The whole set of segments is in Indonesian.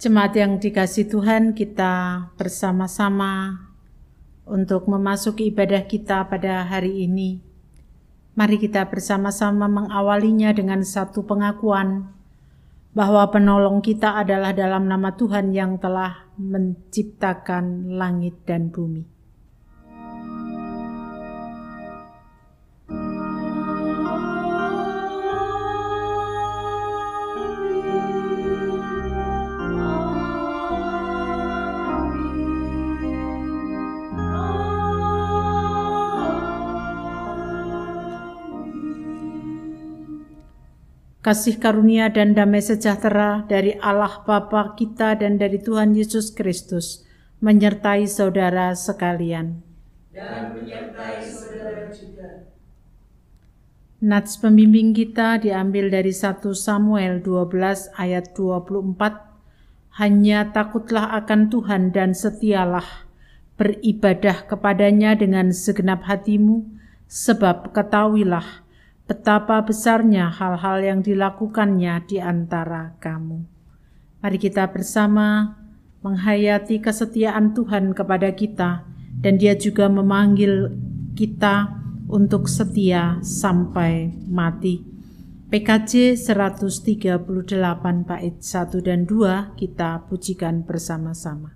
Jemaat yang dikasihi Tuhan, kita bersama-sama untuk memasuki ibadah kita pada hari ini. Mari kita bersama-sama mengawalinya dengan satu pengakuan bahwa penolong kita adalah dalam nama Tuhan yang telah menciptakan langit dan bumi. Kasih karunia dan damai sejahtera dari Allah Bapa kita dan dari Tuhan Yesus Kristus menyertai saudara sekalian. Dan menyertai saudara juga. Nats pembimbing kita diambil dari 1 Samuel 12 ayat 24. Hanya takutlah akan Tuhan dan setialah, beribadah kepadanya dengan segenap hatimu, sebab ketahuilah betapa besarnya hal-hal yang dilakukannya di antara kamu. Mari kita bersama menghayati kesetiaan Tuhan kepada kita, dan Dia juga memanggil kita untuk setia sampai mati. PKJ 138 bait 1 dan 2 kita pujikan bersama-sama.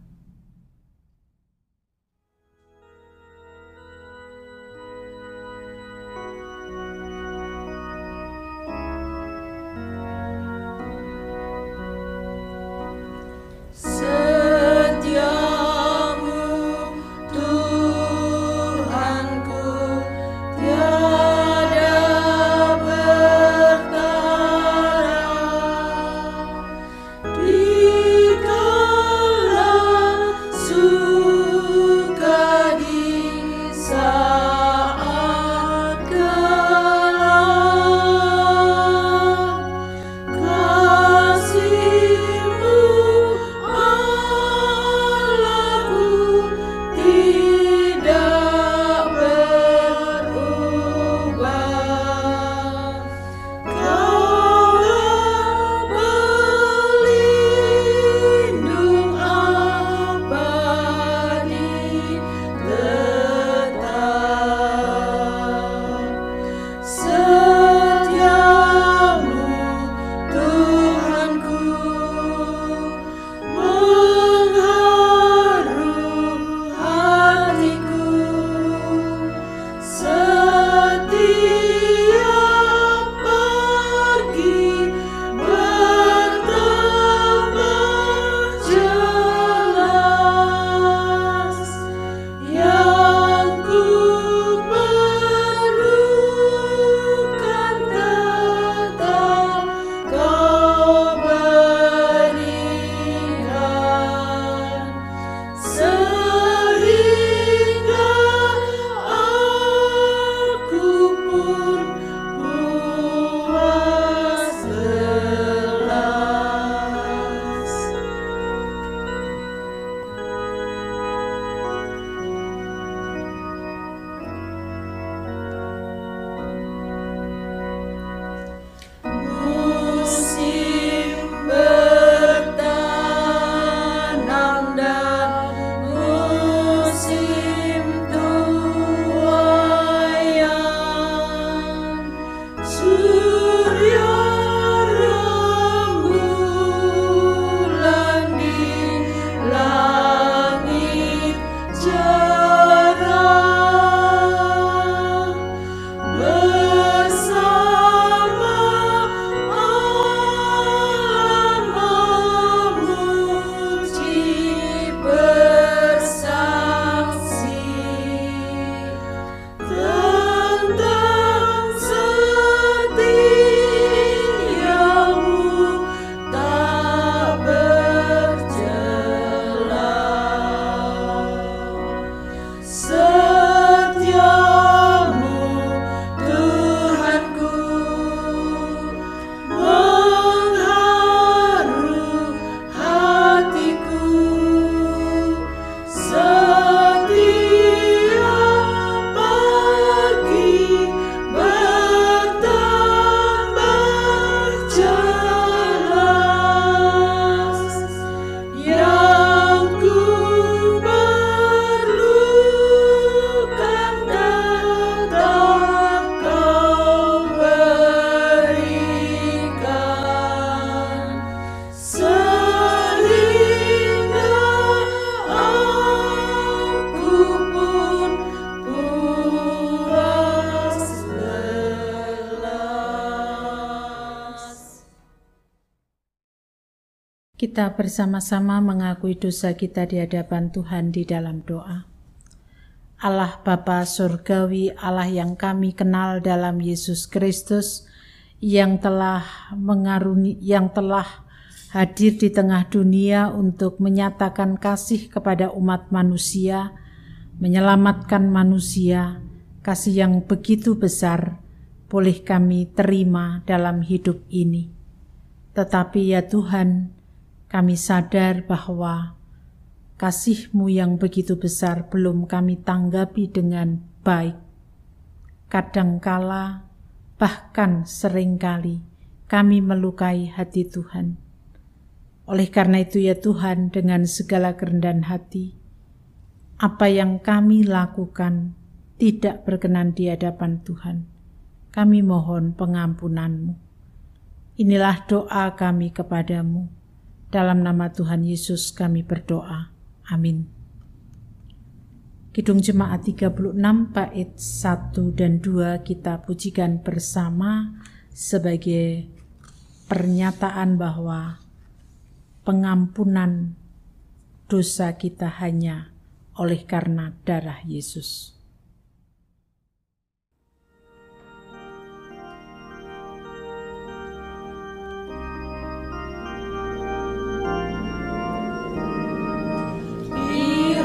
Di kala kita bersama-sama mengakui dosa kita di hadapan Tuhan di dalam doa. Allah Bapa Surgawi, Allah yang kami kenal dalam Yesus Kristus, yang telah hadir di tengah dunia untuk menyatakan kasih kepada umat manusia, menyelamatkan manusia, kasih yang begitu besar boleh kami terima dalam hidup ini. Tetapi ya Tuhan, kami sadar bahwa kasih-Mu yang begitu besar belum kami tanggapi dengan baik. Kadangkala, bahkan seringkali, kami melukai hati Tuhan. Oleh karena itu ya Tuhan, dengan segala kerendahan hati, apa yang kami lakukan tidak berkenan di hadapan Tuhan. Kami mohon pengampunan-Mu. Inilah doa kami kepadamu. Dalam nama Tuhan Yesus kami berdoa. Amin. Kidung Jemaat 36 bait 1 dan 2 kita pujikan bersama sebagai pernyataan bahwa pengampunan dosa kita hanya oleh karena darah Yesus.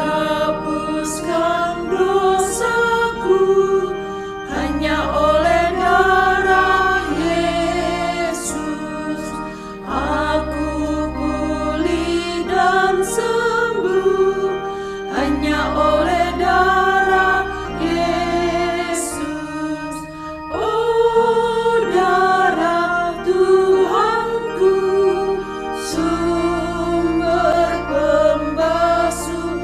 Hapuskan dosaku hanya oleh darah Yesus. Aku pulih dan sembuh hanya oleh darah Yesus. Oh, darah Tuhanku, sumber pembasuhku.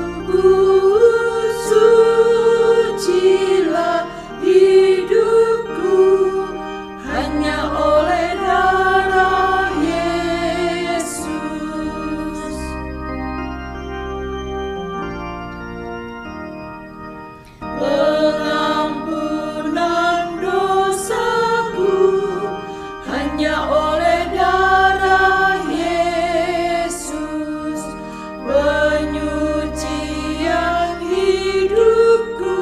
Sucilah hidupku hanya oleh darah Yesus. Pengampunan dosaku hanya oleh darah Yesus. Penyucian hidupku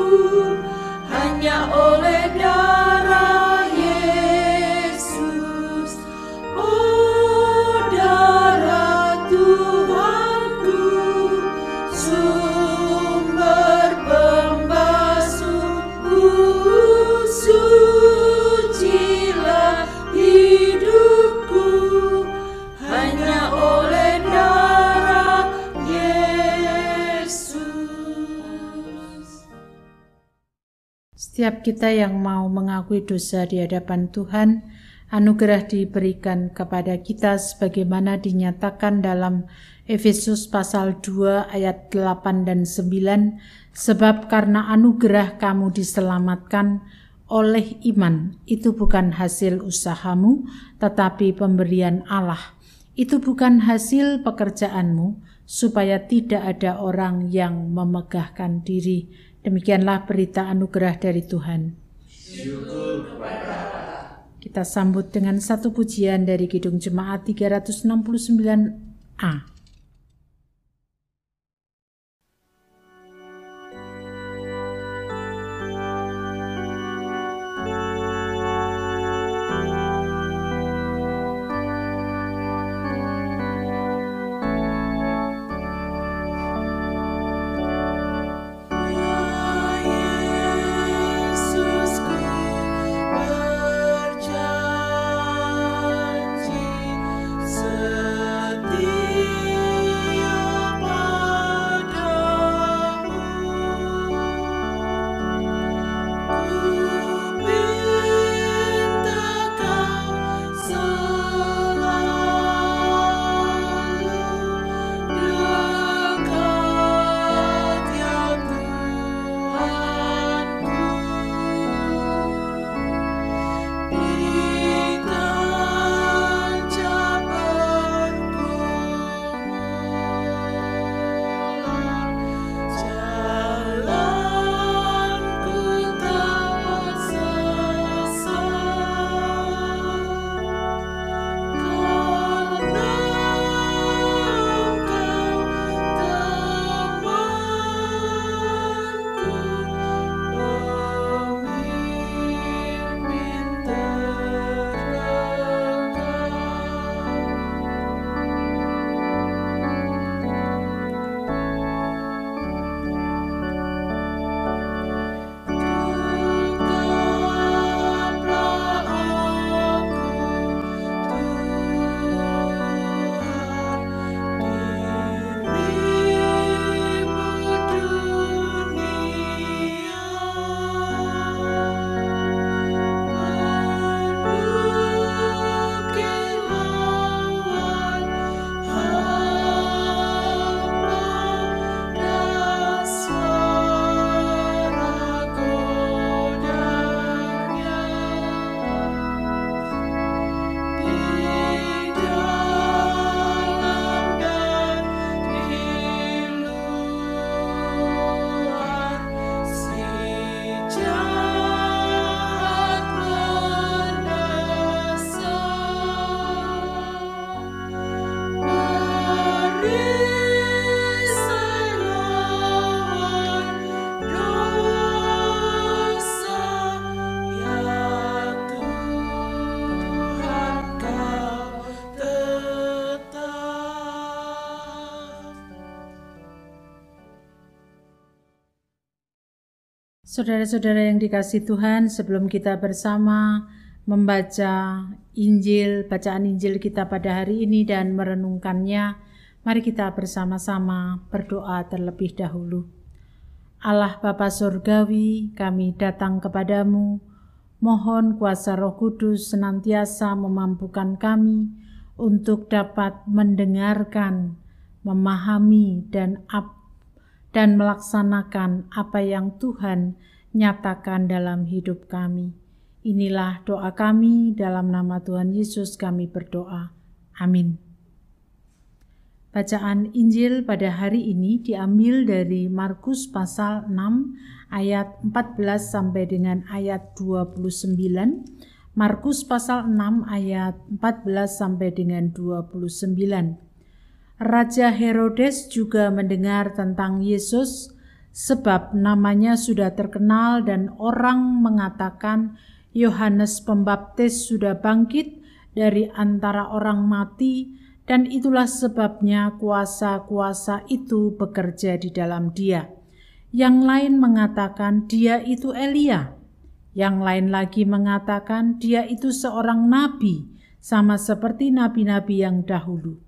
hanya oleh darah Yesus. Oh, darah Tuhanku, sumber pembasuhku. Sucilah hidupku hanya oleh darah Yesus. Setiap kita yang mau mengakui dosa di hadapan Tuhan, anugerah diberikan kepada kita sebagaimana dinyatakan dalam Efesus pasal 2 ayat 8 dan 9, sebab karena anugerah kamu diselamatkan oleh iman, itu bukan hasil usahamu, tetapi pemberian Allah. Itu bukan hasil pekerjaanmu, supaya tidak ada orang yang memegahkan diri. Demikianlah berita anugerah dari Tuhan. Syukur kepada Allah. Kita sambut dengan satu pujian dari Kidung Jemaat 369A. Berjanji setia Saudara-saudara yang dikasihi Tuhan, sebelum kita bersama membaca Injil, bacaan Injil kita pada hari ini dan merenungkannya, mari kita bersama-sama berdoa terlebih dahulu. Allah Bapa Surgawi, kami datang kepadamu, mohon kuasa Roh Kudus senantiasa memampukan kami untuk dapat mendengarkan, memahami, dan melaksanakan apa yang Tuhan nyatakan dalam hidup kami. Inilah doa kami, dalam nama Tuhan Yesus kami berdoa. Amin. Bacaan Injil pada hari ini diambil dari Markus pasal 6 ayat 14 sampai dengan ayat 29. Markus pasal 6 ayat 14 sampai dengan 29. Raja Herodes juga mendengar tentang Yesus, sebab namanya sudah terkenal dan orang mengatakan Yohanes Pembaptis sudah bangkit dari antara orang mati, dan itulah sebabnya kuasa-kuasa itu bekerja di dalam dia. Yang lain mengatakan dia itu Elia, yang lain lagi mengatakan dia itu seorang nabi, sama seperti nabi-nabi yang dahulu.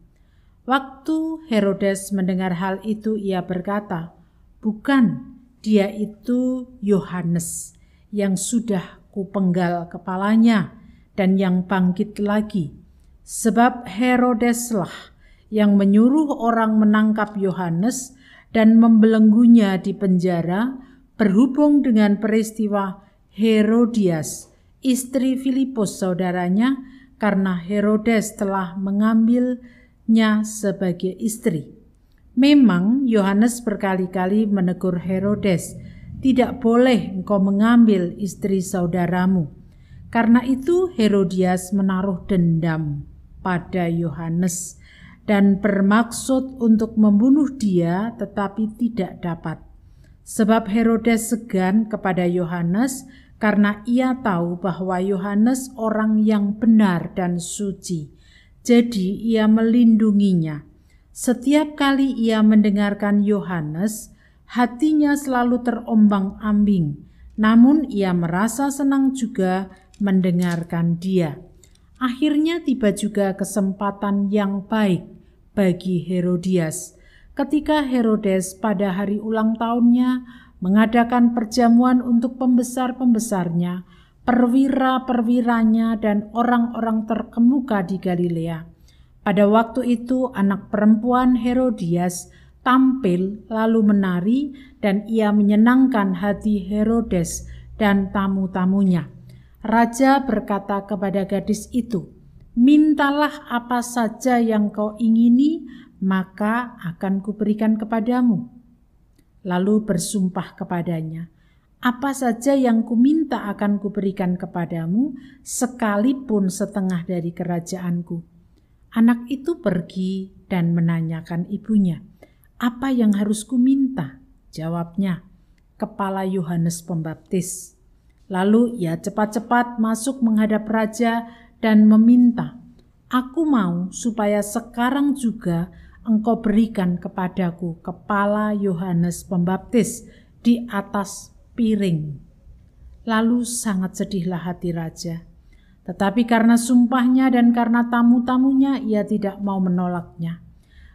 Waktu Herodes mendengar hal itu, ia berkata, "Bukan, dia itu Yohanes yang sudah kupenggal kepalanya dan yang bangkit lagi." Sebab Herodeslah yang menyuruh orang menangkap Yohanes dan membelenggunya di penjara berhubung dengan peristiwa Herodias, istri Filipus saudaranya, karena Herodes telah mengambilnya sebagai istri. Memang Yohanes berkali-kali menegur Herodes, "Tidak boleh engkau mengambil istri saudaramu." Karena itu Herodias menaruh dendam pada Yohanes dan bermaksud untuk membunuh dia, tetapi tidak dapat. Sebab Herodes segan kepada Yohanes karena ia tahu bahwa Yohanes orang yang benar dan suci. Jadi ia melindunginya. Setiap kali ia mendengarkan Yohanes, hatinya selalu terombang-ambing. Namun ia merasa senang juga mendengarkan dia. Akhirnya tiba juga kesempatan yang baik bagi Herodias. Ketika Herodes pada hari ulang tahunnya mengadakan perjamuan untuk pembesar-pembesarnya, perwira-perwiranya, dan orang-orang terkemuka di Galilea. Pada waktu itu anak perempuan Herodias tampil lalu menari, dan ia menyenangkan hati Herodes dan tamu-tamunya. Raja berkata kepada gadis itu, "Mintalah apa saja yang kau ingini, maka akan kuberikan kepadamu." Lalu bersumpah kepadanya, "Apa saja yang kuminta akan kuberikan kepadamu, sekalipun setengah dari kerajaanku." Anak itu pergi dan menanyakan ibunya, "Apa yang harus kuminta?" Jawabnya, "Kepala Yohanes Pembaptis." Lalu ia cepat-cepat masuk menghadap raja dan meminta, "Aku mau supaya sekarang juga engkau berikan kepadaku kepala Yohanes Pembaptis di atas piring." Lalu sangat sedihlah hati raja. Tetapi karena sumpahnya dan karena tamu-tamunya, ia tidak mau menolaknya.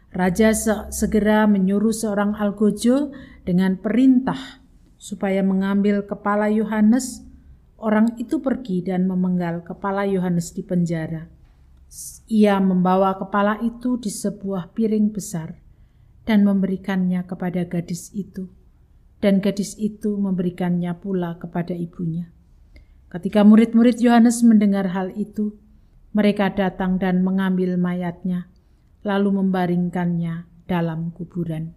Raja segera menyuruh seorang algojo dengan perintah supaya mengambil kepala Yohanes. Orang itu pergi dan memenggal kepala Yohanes di penjara. Ia membawa kepala itu di sebuah piring besar dan memberikannya kepada gadis itu, dan gadis itu memberikannya pula kepada ibunya. Ketika murid-murid Yohanes mendengar hal itu, mereka datang dan mengambil mayatnya, lalu membaringkannya dalam kuburan.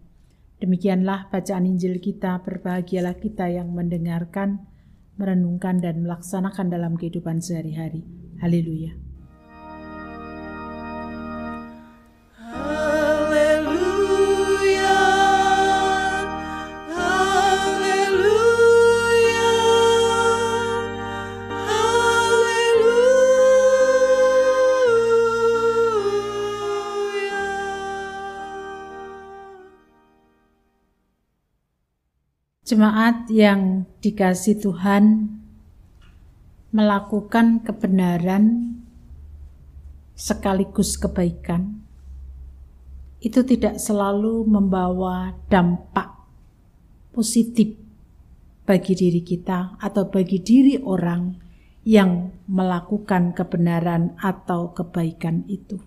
Demikianlah bacaan Injil kita. Berbahagialah kita yang mendengarkan, merenungkan, dan melaksanakan dalam kehidupan sehari-hari. Haleluya. Jemaat yang dikasihi Tuhan, melakukan kebenaran sekaligus kebaikan itu tidak selalu membawa dampak positif bagi diri kita atau bagi diri orang yang melakukan kebenaran atau kebaikan itu.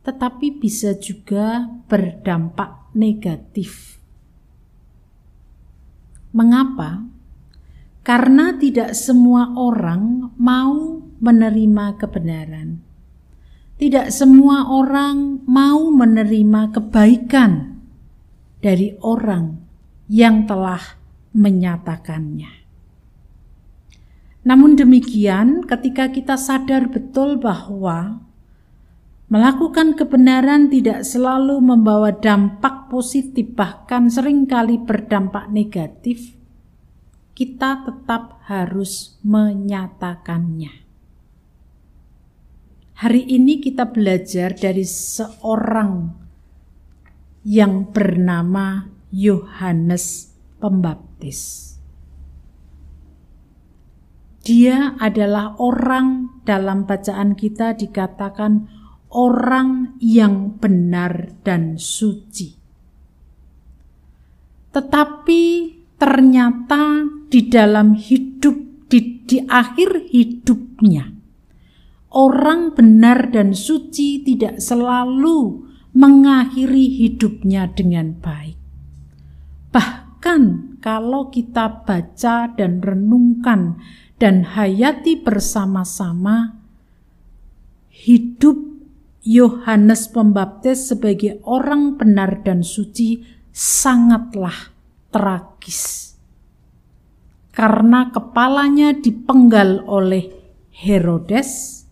Tetapi bisa juga berdampak negatif. Mengapa? Karena tidak semua orang mau menerima kebenaran. Tidak semua orang mau menerima kebaikan dari orang yang telah menyatakannya. Namun demikian, ketika kita sadar betul bahwa melakukan kebenaran tidak selalu membawa dampak positif, bahkan seringkali berdampak negatif, kita tetap harus menyatakannya. Hari ini kita belajar dari seorang yang bernama Yohanes Pembaptis. Dia adalah orang, dalam bacaan kita dikatakan orang yang benar dan suci. Tetapi ternyata di dalam hidup, di akhir hidupnya, orang benar dan suci tidak selalu mengakhiri hidupnya dengan baik. Bahkan kalau kita baca dan renungkan dan hayati bersama-sama, hidup Yohanes Pembaptis sebagai orang benar dan suci sangatlah tragis. Karena kepalanya dipenggal oleh Herodes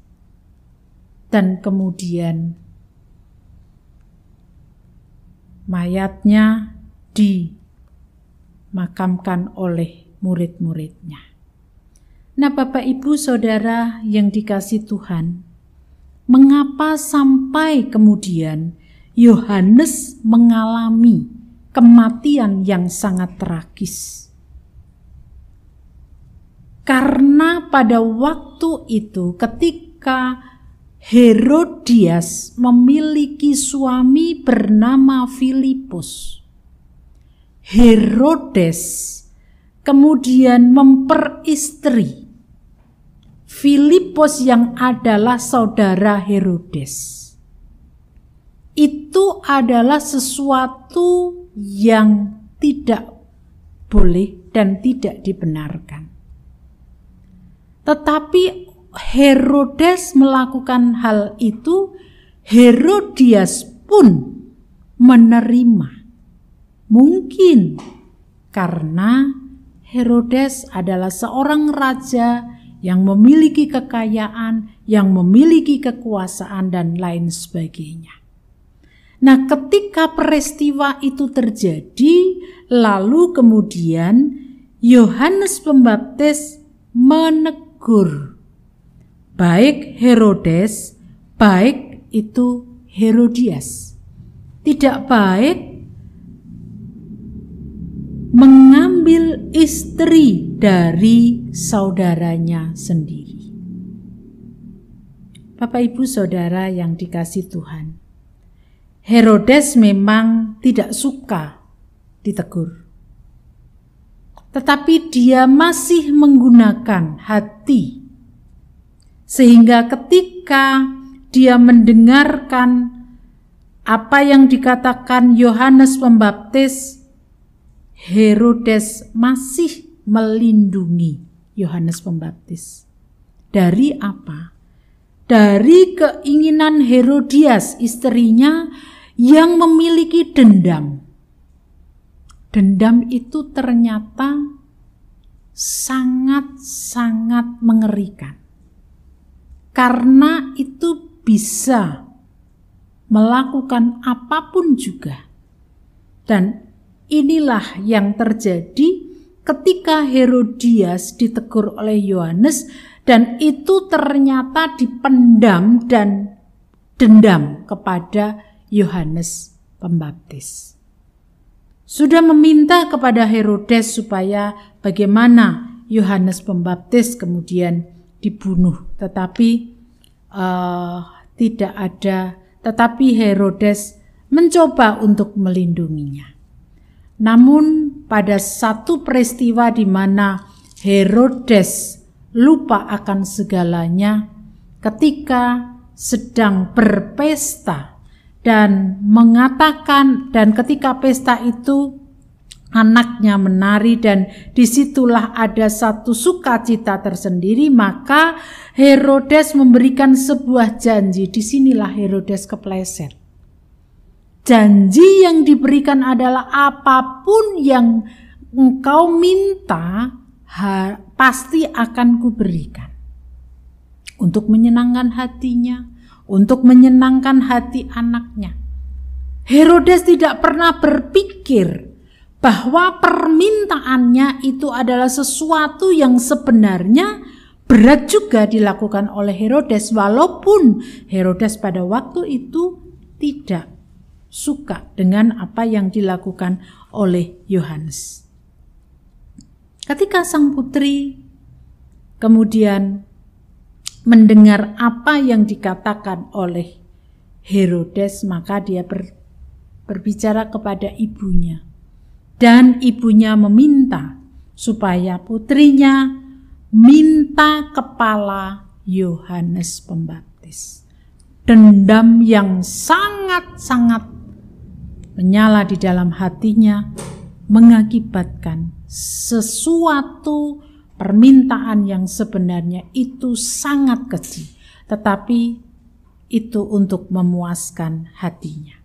dan kemudian mayatnya dimakamkan oleh murid-muridnya. Nah, Bapak Ibu Saudara yang dikasihi Tuhan, mengapa sampai kemudian Yohanes mengalami kematian yang sangat tragis? Karena pada waktu itu ketika Herodias memiliki suami bernama Filipus, Herodes kemudian memperistri Filipus yang adalah saudara Herodes. Itu adalah sesuatu yang tidak boleh dan tidak dibenarkan. Tetapi Herodes melakukan hal itu, Herodias pun menerima. Mungkin karena Herodes adalah seorang raja yang memiliki kekayaan, yang memiliki kekuasaan dan lain sebagainya. Nah, ketika peristiwa itu terjadi, lalu kemudian Yohanes Pembaptis menegur baik Herodes, baik itu Herodias. Tidak baik mengambil istri dari saudaranya sendiri. Bapak Ibu Saudara yang dikasihi Tuhan, Herodes memang tidak suka ditegur. Tetapi dia masih menggunakan hati. Sehingga ketika dia mendengarkan apa yang dikatakan Yohanes Pembaptis, Herodes masih melindungi Yohanes Pembaptis. Dari apa? Dari keinginan Herodias, istrinya, yang memiliki dendam. Dendam itu ternyata sangat-sangat mengerikan. Karena itu bisa melakukan apapun juga. Dan inilah yang terjadi ketika Herodias ditegur oleh Yohanes, dan itu ternyata dipendam dan dendam kepada Yohanes Pembaptis. sudah meminta kepada Herodes supaya bagaimana Yohanes Pembaptis kemudian dibunuh, tetapi tetapi Herodes mencoba untuk melindunginya. Namun pada satu peristiwa di mana Herodes lupa akan segalanya ketika sedang berpesta dan mengatakan, dan ketika pesta itu anaknya menari dan disitulah ada satu sukacita tersendiri, maka Herodes memberikan sebuah janji. Disinilah Herodes kepleset. Janji yang diberikan adalah apapun yang engkau minta pasti akan kuberikan. Untuk menyenangkan hatinya, untuk menyenangkan hati anaknya. Herodes tidak pernah berpikir bahwa permintaannya itu adalah sesuatu yang sebenarnya berat juga dilakukan oleh Herodes, walaupun Herodes pada waktu itu tidak suka dengan apa yang dilakukan oleh Yohanes. Ketika sang putri kemudian mendengar apa yang dikatakan oleh Herodes, maka dia berbicara kepada ibunya. Dan ibunya meminta supaya putrinya minta kepala Yohanes Pembaptis. Dendam yang sangat-sangat menyala di dalam hatinya mengakibatkan sesuatu permintaan yang sebenarnya itu sangat kecil, tetapi itu untuk memuaskan hatinya.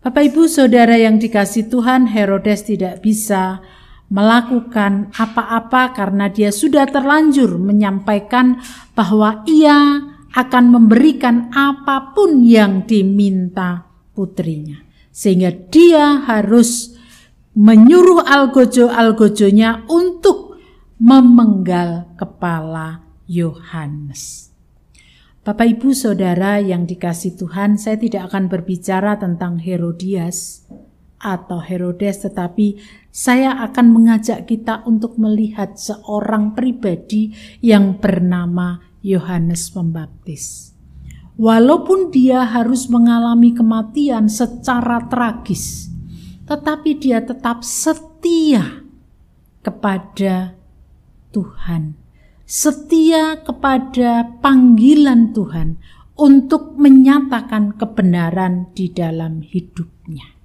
Bapak Ibu Saudara yang dikasihi Tuhan, Herodes tidak bisa melakukan apa-apa karena dia sudah terlanjur menyampaikan bahwa ia akan memberikan apapun yang diminta putrinya. Sehingga dia harus menyuruh algojo-algojonya untuk memenggal kepala Yohanes. Bapak Ibu Saudara yang dikasihi Tuhan, saya tidak akan berbicara tentang Herodias atau Herodes, tetapi saya akan mengajak kita untuk melihat seorang pribadi yang bernama Yohanes Pembaptis. Walaupun dia harus mengalami kematian secara tragis, tetapi dia tetap setia kepada Tuhan, setia kepada panggilan Tuhan untuk menyatakan kebenaran di dalam hidupnya.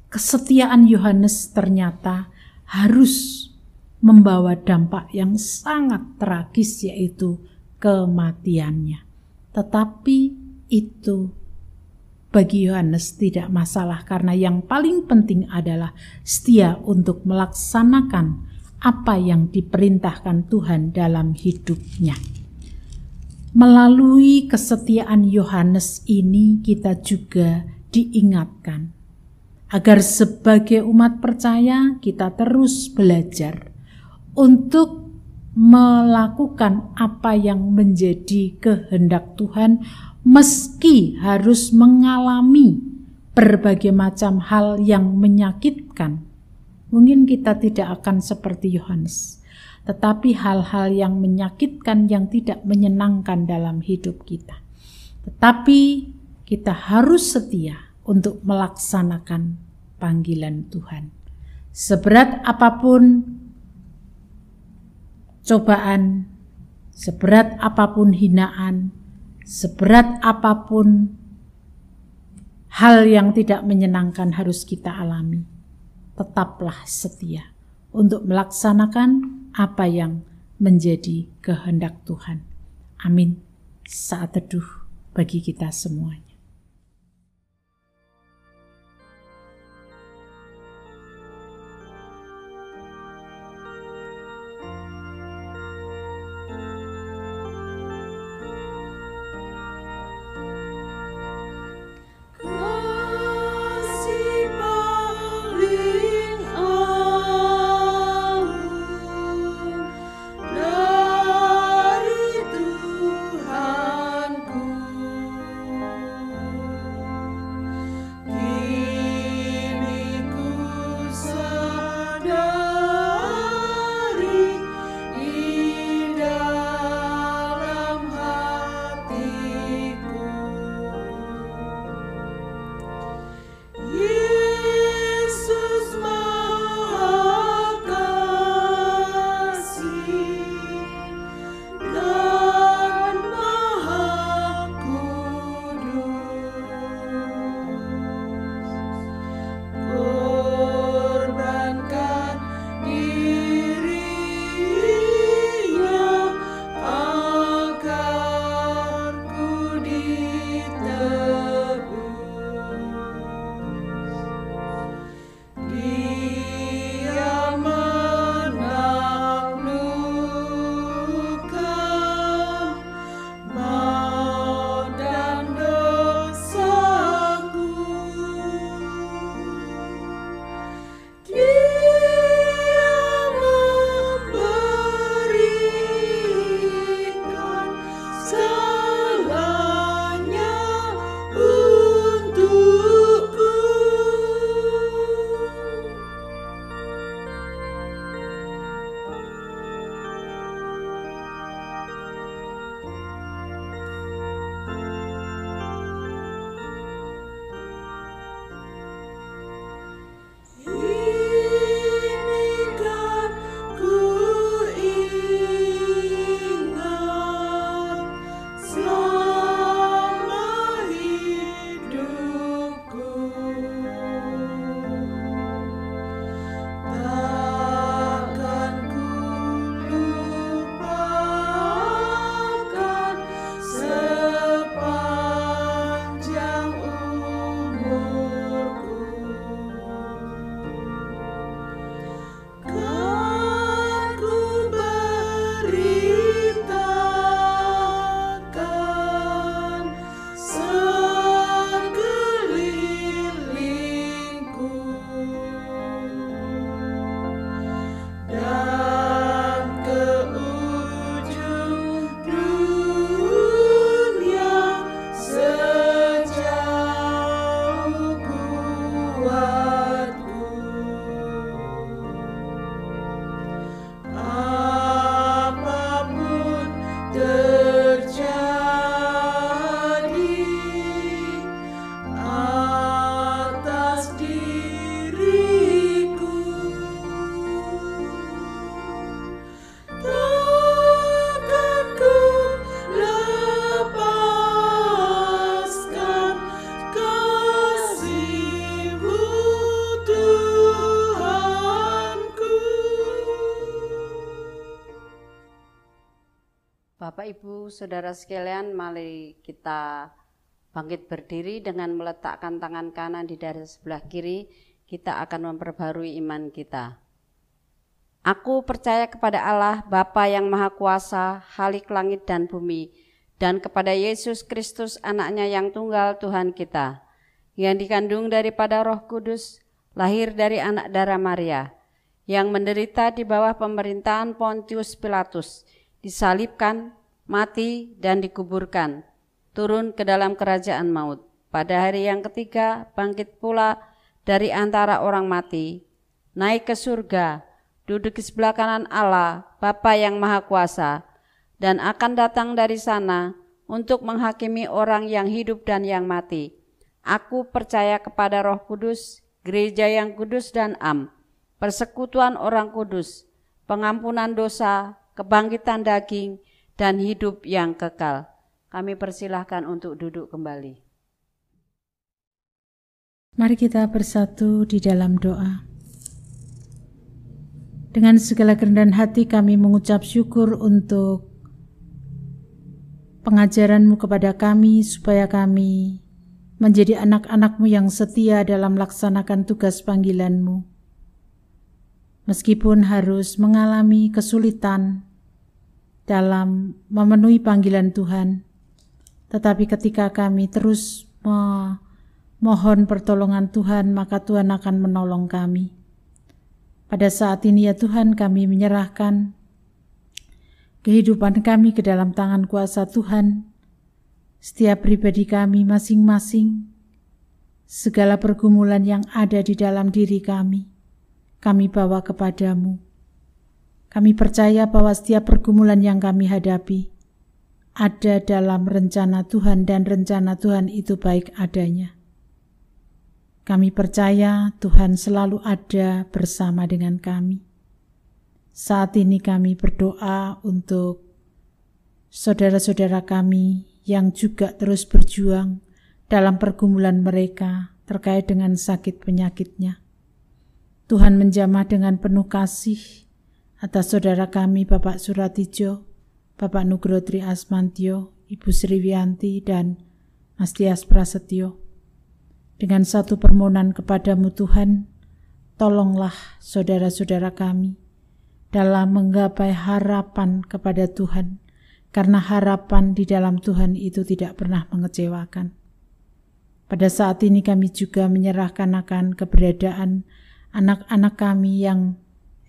Kesetiaan Yohanes ternyata harus membawa dampak yang sangat tragis, yaitu kematiannya. Tetapi itu bagi Yohanes tidak masalah, karena yang paling penting adalah setia untuk melaksanakan apa yang diperintahkan Tuhan dalam hidupnya. Melalui kesetiaan Yohanes ini kita juga diingatkan agar sebagai umat percaya kita terus belajar untuk melakukan apa yang menjadi kehendak Tuhan, meski harus mengalami berbagai macam hal yang menyakitkan. Mungkin kita tidak akan seperti Yohanes, tetapi hal-hal yang menyakitkan, yang tidak menyenangkan dalam hidup kita. Tetapi kita harus setia untuk melaksanakan panggilan Tuhan. Seberat apapun cobaan, seberat apapun hinaan, seberat apapun hal yang tidak menyenangkan harus kita alami, tetaplah setia untuk melaksanakan apa yang menjadi kehendak Tuhan. Amin. Saat teduh bagi kita semuanya. Ibu, Saudara sekalian, mari kita bangkit berdiri dengan meletakkan tangan kanan di dada sebelah kiri. Kita akan memperbarui iman kita. Aku percaya kepada Allah, Bapa yang Maha Kuasa, Khalik langit dan bumi, dan kepada Yesus Kristus, anaknya yang tunggal Tuhan kita, yang dikandung daripada Roh Kudus, lahir dari anak darah Maria, yang menderita di bawah pemerintahan Pontius Pilatus, disalibkan, mati, dan dikuburkan, turun ke dalam kerajaan maut. Pada hari yang ketiga, bangkit pula dari antara orang mati, naik ke surga, duduk di sebelah kanan Allah, Bapa yang Maha Kuasa, dan akan datang dari sana untuk menghakimi orang yang hidup dan yang mati. Aku percaya kepada Roh Kudus, gereja yang kudus dan am, persekutuan orang kudus, pengampunan dosa, kebangkitan daging, dan hidup yang kekal. Kami persilahkan untuk duduk kembali. Mari kita bersatu di dalam doa. Dengan segala kerendahan hati kami mengucap syukur untuk pengajaran-Mu kepada kami, supaya kami menjadi anak-anak-Mu yang setia dalam melaksanakan tugas panggilan-Mu. Meskipun harus mengalami kesulitan dalam memenuhi panggilan Tuhan, tetapi ketika kami terus memohon pertolongan Tuhan, maka Tuhan akan menolong kami. Pada saat ini ya Tuhan, kami menyerahkan kehidupan kami ke dalam tangan kuasa Tuhan. Setiap pribadi kami masing-masing, segala pergumulan yang ada di dalam diri kami bawa kepadamu. Kami percaya bahwa setiap pergumulan yang kami hadapi ada dalam rencana Tuhan, dan rencana Tuhan itu baik adanya. Kami percaya Tuhan selalu ada bersama dengan kami. Saat ini kami berdoa untuk saudara-saudara kami yang juga terus berjuang dalam pergumulan mereka terkait dengan sakit penyakitnya. Tuhan menjamah dengan penuh kasih atas saudara kami Bapak Suratijo, Bapak Nugroho Tri Asmantio, Ibu Sriwiyanti, dan Mas Tias Prasetyo. Dengan satu permohonan kepadamu Tuhan, tolonglah saudara-saudara kami dalam menggapai harapan kepada Tuhan, karena harapan di dalam Tuhan itu tidak pernah mengecewakan. Pada saat ini kami juga menyerahkan akan keberadaan anak-anak kami yang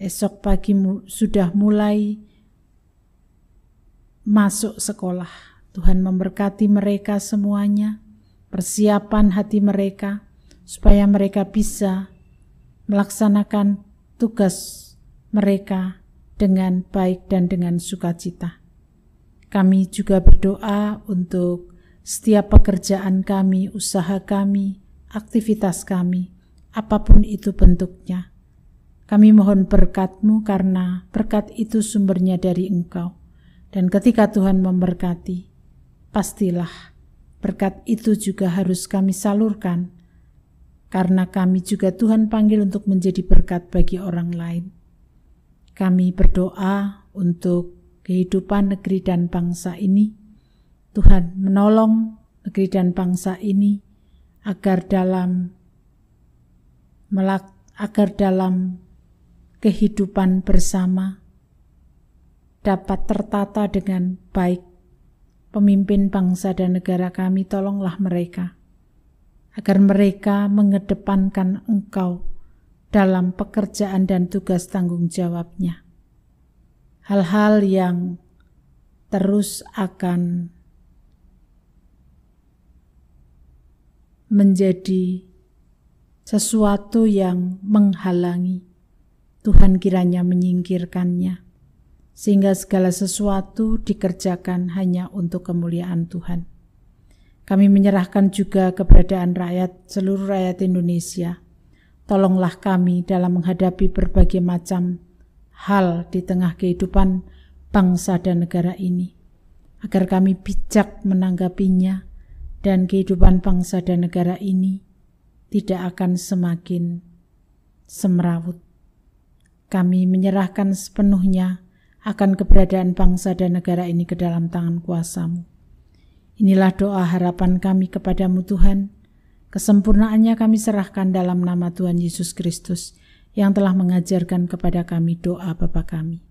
esok pagi sudah mulai masuk sekolah. Tuhan memberkati mereka semuanya, persiapan hati mereka, supaya mereka bisa melaksanakan tugas mereka dengan baik dan dengan sukacita. Kami juga berdoa untuk setiap pekerjaan kami, usaha kami, aktivitas kami, apapun itu bentuknya. Kami mohon berkat-Mu, karena berkat itu sumbernya dari Engkau. Dan ketika Tuhan memberkati, pastilah berkat itu juga harus kami salurkan, karena kami juga Tuhan panggil untuk menjadi berkat bagi orang lain. Kami berdoa untuk kehidupan negeri dan bangsa ini. Tuhan menolong negeri dan bangsa ini agar dalam kehidupan bersama dapat tertata dengan baik. Pemimpin bangsa dan negara kami, tolonglah mereka, agar mereka mengedepankan Engkau dalam pekerjaan dan tugas tanggung jawabnya. Hal-hal yang terus akan menjadi sesuatu yang menghalangi, Tuhan kiranya menyingkirkannya, sehingga segala sesuatu dikerjakan hanya untuk kemuliaan Tuhan. Kami menyerahkan juga keberadaan seluruh rakyat Indonesia. Tolonglah kami dalam menghadapi berbagai macam hal di tengah kehidupan bangsa dan negara ini, agar kami bijak menanggapinya, dan kehidupan bangsa dan negara ini tidak akan semakin semrawut. Kami menyerahkan sepenuhnya akan keberadaan bangsa dan negara ini ke dalam tangan kuasa-Mu. Inilah doa harapan kami kepadamu Tuhan. Kesempurnaannya kami serahkan dalam nama Tuhan Yesus Kristus yang telah mengajarkan kepada kami doa Bapa kami.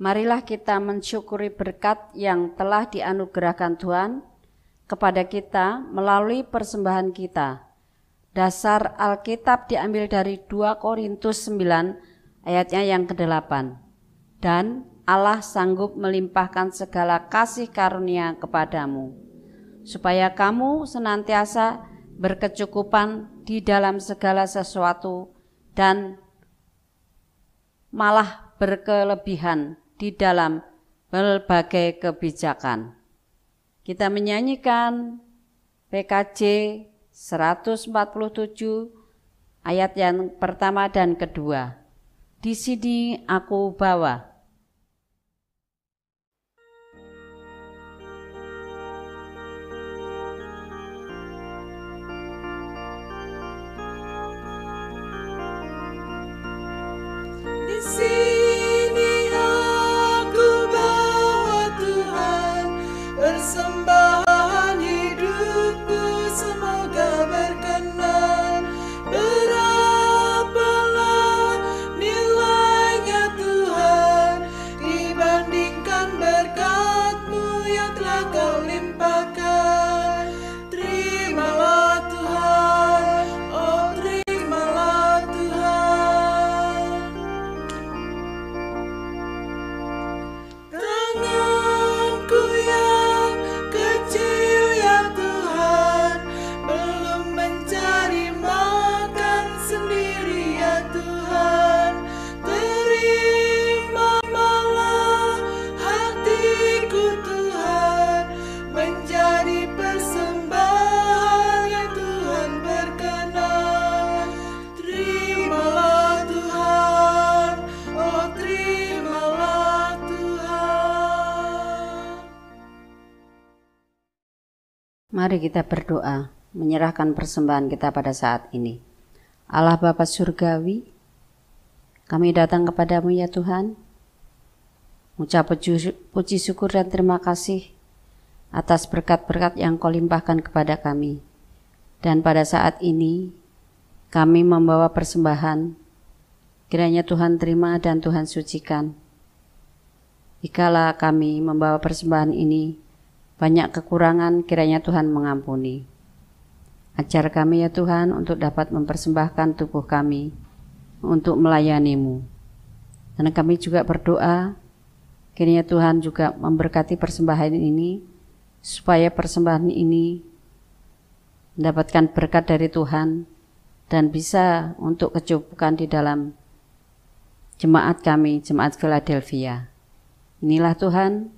Marilah kita mensyukuri berkat yang telah dianugerahkan Tuhan kepada kita melalui persembahan kita. Dasar Alkitab diambil dari 2 Korintus 9 ayatnya yang ke-8. Dan Allah sanggup melimpahkan segala kasih karunia kepadamu, supaya kamu senantiasa berkecukupan di dalam segala sesuatu dan malah berkelebihan di dalam berbagai kebijakan. Kita menyanyikan PKJ 147 ayat yang pertama dan kedua. Di sini aku bawa. Di sini aku bawa Tuhan, persembahan hidupku semoga berkenan. Berapalah nilainya Tuhan dibandingkan berkat-Mu yang telah Kau limpahkan. Terimalah Tuhan, oh terimalah Tuhan. Tanganku yang kecil ya Tuhan, belum mencari makan sendiri ya Tuhan. Terimalah hatiku Tuhan, menjadi persembahan yang Tuhan berkenan. Terimalah Tuhan, oh terimalah Tuhan. Mari kita berdoa, menyerahkan persembahan kita pada saat ini. Allah Bapa Surgawi, kami datang kepadamu ya Tuhan, mengucap puji syukur dan terima kasih atas berkat-berkat yang Kau limpahkan kepada kami. Dan pada saat ini, kami membawa persembahan, kiranya Tuhan terima dan Tuhan sucikan. Dikala kami membawa persembahan ini, banyak kekurangan kiranya Tuhan mengampuni. Ajar kami ya Tuhan untuk dapat mempersembahkan tubuh kami untuk melayani-Mu. Dan kami juga berdoa, kiranya Tuhan juga memberkati persembahan ini, supaya persembahan ini mendapatkan berkat dari Tuhan dan bisa untuk kecukupan di dalam jemaat kami, Jemaat Philadelphia. Inilah Tuhan,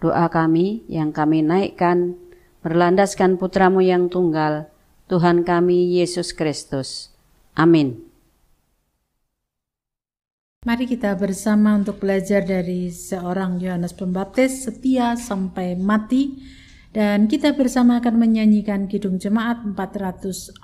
doa kami yang kami naikkan berlandaskan Putra-Mu yang tunggal, Tuhan kami Yesus Kristus. Amin. Mari kita bersama untuk belajar dari seorang Yohanes Pembaptis setia sampai mati, dan kita bersama akan menyanyikan Kidung Jemaat 446.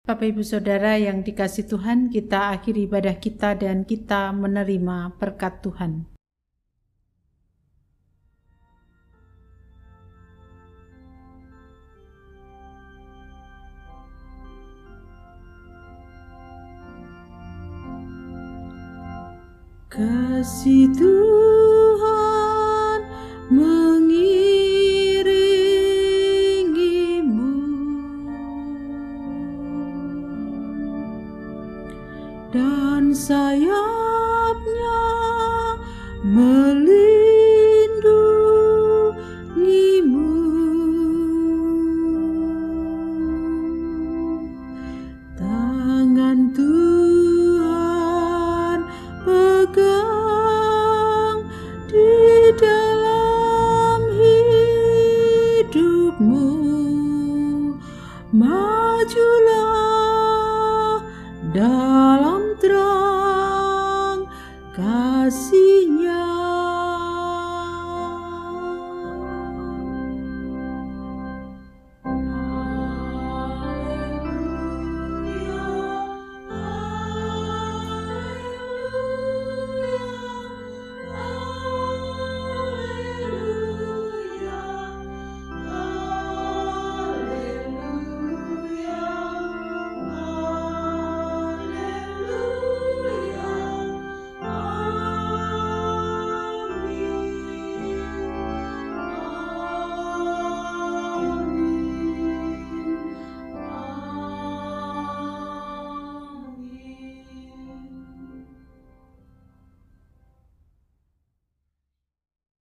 Bapak Ibu Saudara yang dikasihi Tuhan, kita akhiri ibadah kita dan kita menerima berkat Tuhan. Kasih Tuhan mengiringimu dan sayapnya melindungimu. Tangan Tuhan pegang di dalam hidupmu. Majulah dan